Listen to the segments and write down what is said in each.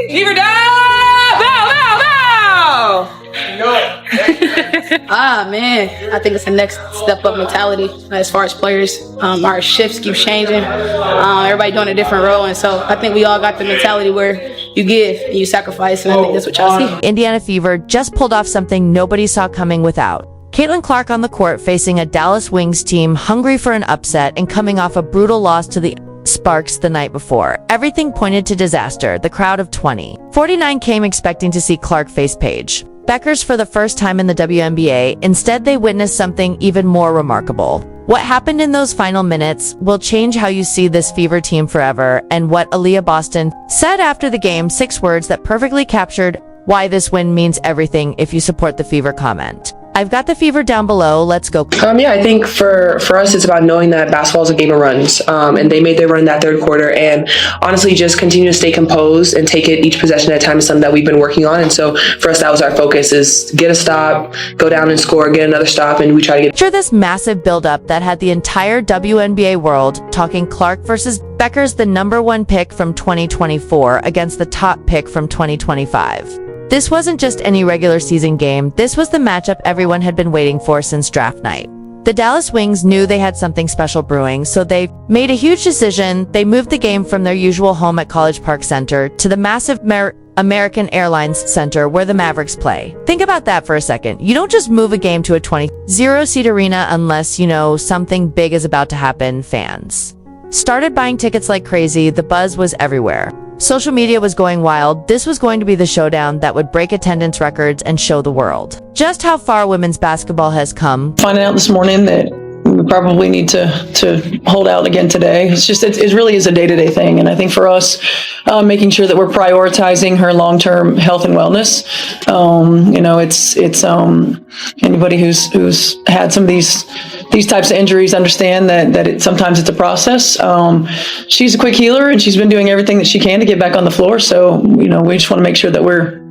Fever down! Bow! Man, I think it's the next step up mentality as far as players. Our shifts keep changing. Everybody doing a different role, and so I think we all got the mentality where you give and you sacrifice, and I think that's what y'all see. Indiana Fever just pulled off something nobody saw coming without. Caitlin Clark on the court facing a Dallas Wings team hungry for an upset and coming off a brutal loss to the Sparks the night before. Everything pointed to disaster. The crowd of 49 came expecting to see Clark face Paige Bueckers for the first time in the WNBA. Instead, they witnessed something even more remarkable. What happened in those final minutes will change how you see this Fever team forever, and what Aliyah Boston said after the game, 6 words that perfectly captured why this win means everything if you support the Fever. Comment. I've got the Fever down below. Let's go. Yeah, I think for us, it's about knowing that basketball is a game of runs. And they made their run in that third quarter. And honestly, just continue to stay composed and take it each possession at a time is something that we've been working on. And so for us, that was our focus, is get a stop, go down and score, get another stop, and we try to get... Picture this massive buildup that had the entire WNBA world talking Clark versus Bueckers, the #1 pick from 2024 against the top pick from 2025. This wasn't just any regular season game. This was the matchup everyone had been waiting for since draft night. The Dallas Wings knew they had something special brewing, so they made a huge decision. They moved the game from their usual home at College Park Center to the massive American Airlines Center where the Mavericks play. Think about that for a second. You don't just move a game to a 20-seat arena unless you know something big is about to happen. Fans started buying tickets like crazy. The buzz was everywhere. Social media was going wild. This was going to be the showdown that would break attendance records and show the world just how far women's basketball has come. Finding out this morning that we probably need to hold out again today. It's just, it really is a day-to-day thing. And I think for us, making sure that we're prioritizing her long-term health and wellness. It's anybody who's had some of these types of injuries understand that sometimes it's a process. She's a quick healer, and she's been doing everything that she can to get back on the floor. So, we just want to make sure that we're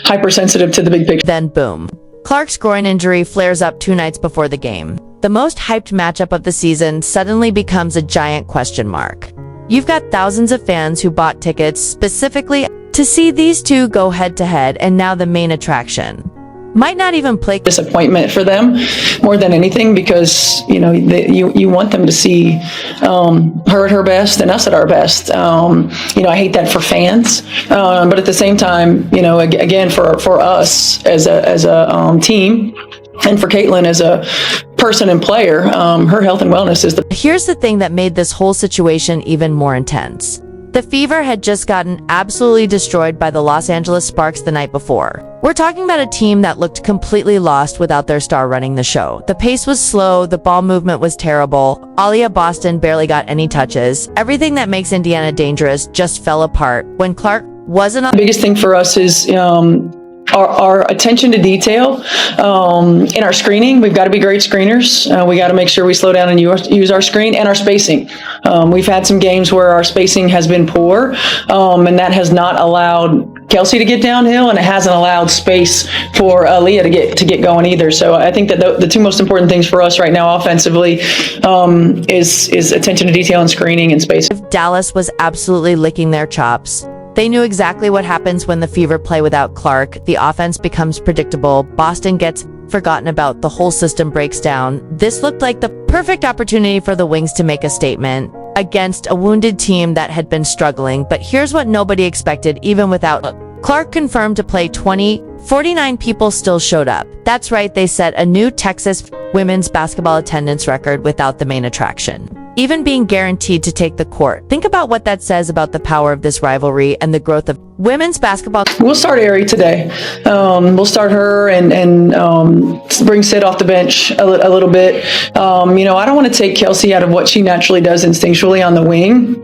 hypersensitive to the big picture. Then boom. Clark's groin injury flares up 2 nights before the game. The most hyped matchup of the season suddenly becomes a giant question mark. You've got thousands of fans who bought tickets specifically to see these two go head-to-head, and now the main attraction might not even play. Disappointment for them more than anything, because you want them to see her at her best and us at our best. I hate that for fans, but at the same time, again for us as a team, and for Caitlin as a person and player, her health and wellness is the... Here's the thing that made this whole situation even more intense. The Fever had just gotten absolutely destroyed by the Los Angeles Sparks the night before. We're talking about a team that looked completely lost without their star running the show. The pace was slow, the ball movement was terrible, Aliyah Boston barely got any touches. Everything that makes Indiana dangerous just fell apart when Clark wasn't on. The biggest thing for us is our attention to detail in our screening. We've got to be great screeners. We got to make sure we slow down and use our screen and our spacing. We've had some games where our spacing has been poor, and that has not allowed Kelsey to get downhill, and it hasn't allowed space for Aliyah to get going either. So I think that the 2 most important things for us right now offensively is attention to detail and screening and space. Dallas was absolutely licking their chops. They knew exactly what happens when the Fever play without Clark. The offense becomes predictable. Boston gets forgotten about. The whole system breaks down. This looked like the perfect opportunity for the Wings to make a statement against a wounded team that had been struggling. But here's what nobody expected, even without Clark confirmed to play 49 people still showed up. That's right, they set a new Texas women's basketball attendance record without the main attraction even being guaranteed to take the court. Think about what that says about the power of this rivalry and the growth of women's basketball. We'll start Ari today. We'll start her and bring Sid off the bench a little bit. I don't want to take Kelsey out of what she naturally does instinctually on the wing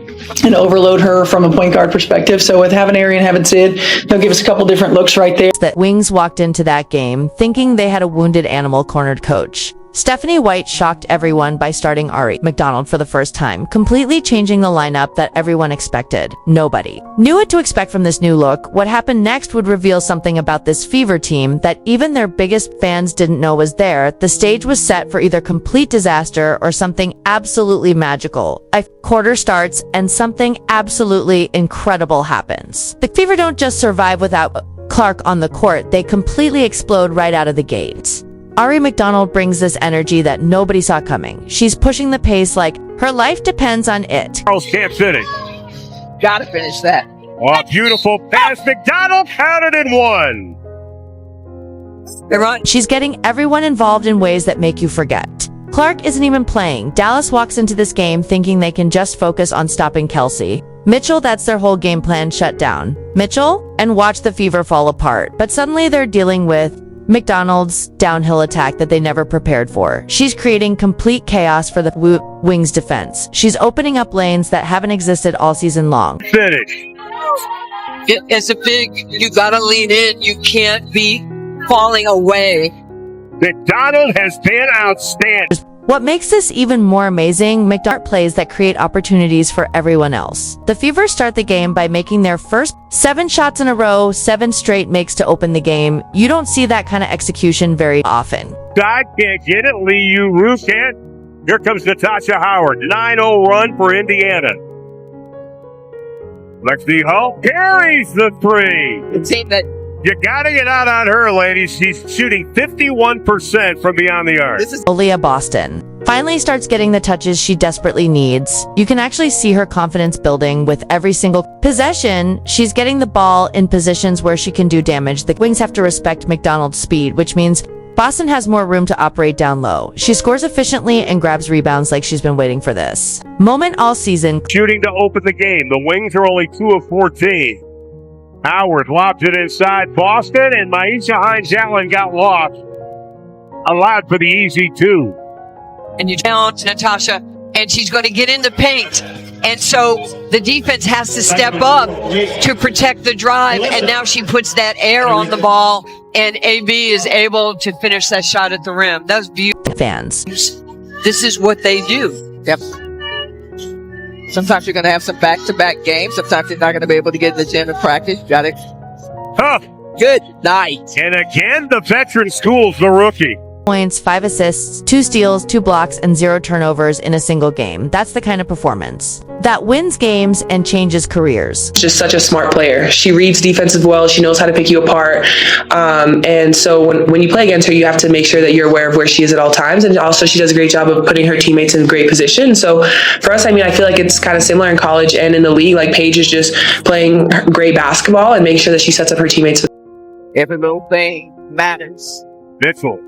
and overload her from a point guard perspective. So with having Ari and having Sid, they'll give us a couple different looks right there. That Wings walked into that game thinking they had a wounded animal cornered coach. Stephanie White shocked everyone by starting Aliyah McDonald for the first time, completely changing the lineup that everyone expected. Nobody knew what to expect from this new look. What happened next would reveal something about this Fever team that even their biggest fans didn't know was there. The stage was set for either complete disaster or something absolutely magical. A quarter starts and something absolutely incredible happens. The Fever don't just survive without Clark on the court, they completely explode right out of the gates. Aliyah McDonald brings this energy that nobody saw coming. She's pushing the pace like her life depends on it. Charles can't finish. Gotta finish that. Oh, beautiful pass. McDonald counted in one. They're on. She's getting everyone involved in ways that make you forget. Clark isn't even playing. Dallas walks into this game thinking they can just focus on stopping Kelsey. Mitchell, that's their whole game plan, shut down. Mitchell, and watch the Fever fall apart. But suddenly they're dealing with McDonald's downhill attack that they never prepared for. She's creating complete chaos for the Wings defense. She's opening up lanes that haven't existed all season long. Finish. It's a big, you gotta lean in. You can't be falling away. McDonald has been outstanding. What makes this even more amazing, McDonald plays that create opportunities for everyone else. The Fever start the game by making their first 7 shots in a row, 7 straight makes to open the game. You don't see that kind of execution very often. Side can't get it. Lee Yu Ru can't. Here comes Natasha Howard. 9-0 run for Indiana. Lexi Hull carries the 3. The team that You gotta get out on her, ladies. She's shooting 51% from beyond the arc. Aliyah Boston finally starts getting the touches she desperately needs. You can actually see her confidence building with every single possession. She's getting the ball in positions where she can do damage. The Wings have to respect McDonald's speed, which means Boston has more room to operate down low. She scores efficiently and grabs rebounds like she's been waiting for this moment all season. Shooting to open the game. The Wings are only 2 of 14. Howard lobs it inside Boston, and Maisha Hines-Allen got lost. Allowed for the easy 2. and you down Natasha, and she's going to get in the paint. And so the defense has to step up to protect the drive, and now she puts that air on the ball, and AB is able to finish that shot at the rim. That was beautiful. Fans. This is what they do. Yep. Sometimes you're going to have some back-to-back games. Sometimes you're not going to be able to get in the gym and practice. You got it. Huh. Good night. And again, the veteran schools the rookie. Points, 5 assists, 2 steals, 2 blocks, and 0 turnovers in a single game. That's the kind of performance that wins games and changes careers. Just such a smart player. She reads defensive well. She knows how to pick you apart. And so when you play against her, you have to make sure that you're aware of where she is at all times. And also she does a great job of putting her teammates in great position. So for us, I mean, I feel like it's kind of similar in college and in the league. Like Paige is just playing great basketball and making sure that she sets up her teammates. Every little thing matters. Mitchell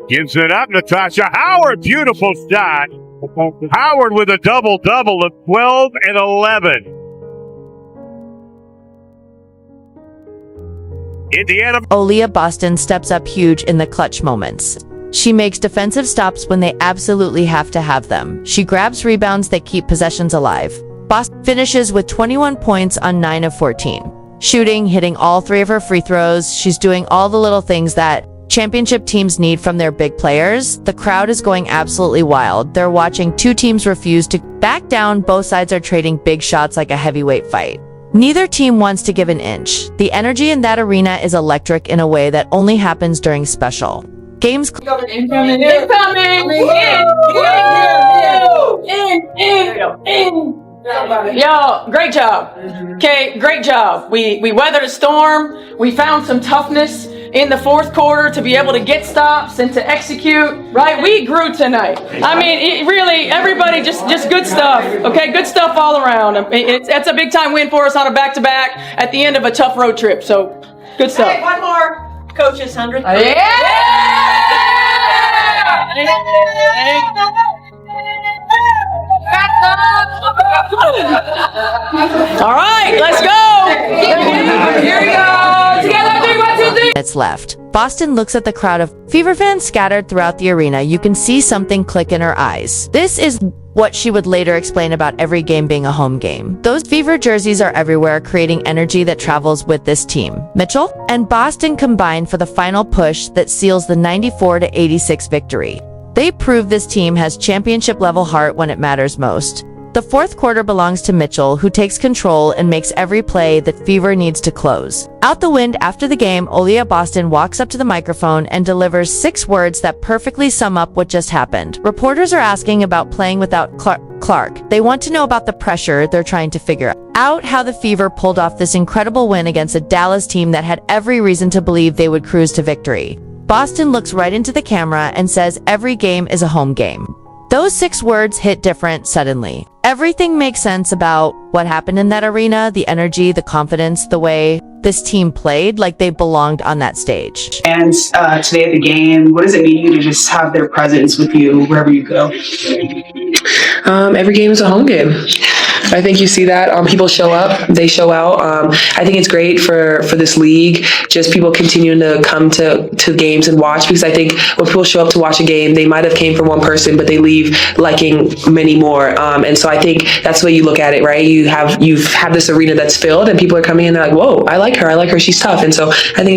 gives it up. Natasha Howard, beautiful shot. Howard with a double-double of 12 and 11. Indiana. Aliyah Boston steps up huge in the clutch moments. She makes defensive stops when they absolutely have to have them. She grabs rebounds that keep possessions alive. Boston finishes with 21 points on 9 of 14. Shooting, hitting all 3 of her free throws. She's doing all the little things that championship teams need from their big players. The crowd is going absolutely wild. They're watching 2 teams refuse to back down. Both sides are trading big shots like a heavyweight fight. Neither team wants to give an inch. The energy in that arena is electric in a way that only happens during special games. Incoming! In! Yo, great job. Okay, great job. We weathered a storm. We found some toughness in the fourth quarter to be able to get stops and to execute. Right? We grew tonight. I mean, really, everybody just good stuff. Okay, good stuff all around. It's a big time win for us on a back-to-back at the end of a tough road trip. So, good stuff. Hey, one more. Coach's 100th. All right, let's go. Here we go. Together, 3, 1, 2, 3. Minutes left. Boston looks at the crowd of Fever fans scattered throughout the arena. You can see something click in her eyes. This is what she would later explain about every game being a home game. Those Fever jerseys are everywhere, creating energy that travels with this team. Mitchell and Boston combine for the final push that seals the 94-86 victory. They prove this team has championship-level heart when it matters most. The fourth quarter belongs to Mitchell, who takes control and makes every play that Fever needs to close. Out the wind after the game, Aliyah Boston walks up to the microphone and delivers 6 words that perfectly sum up what just happened. Reporters are asking about playing without Clark. They want to know about the pressure they're trying to figure out, how the Fever pulled off this incredible win against a Dallas team that had every reason to believe they would cruise to victory. Boston looks right into the camera and says every game is a home game. Those 6 words hit different suddenly. Everything makes sense about what happened in that arena, the energy, the confidence, the way this team played like they belonged on that stage. And today at the game, what does it mean to you to just have their presence with you wherever you go? Every game is a home game. I think you see that. People show up, they show out. I think it's great for this league, just people continuing to come to games and watch, because I think when people show up to watch a game, they might have came for one person, but they leave liking many more. And so I think that's the way you look at it, right? You've had this arena that's filled and people are coming in and they're like, whoa, I like her, she's tough. And so I think it's just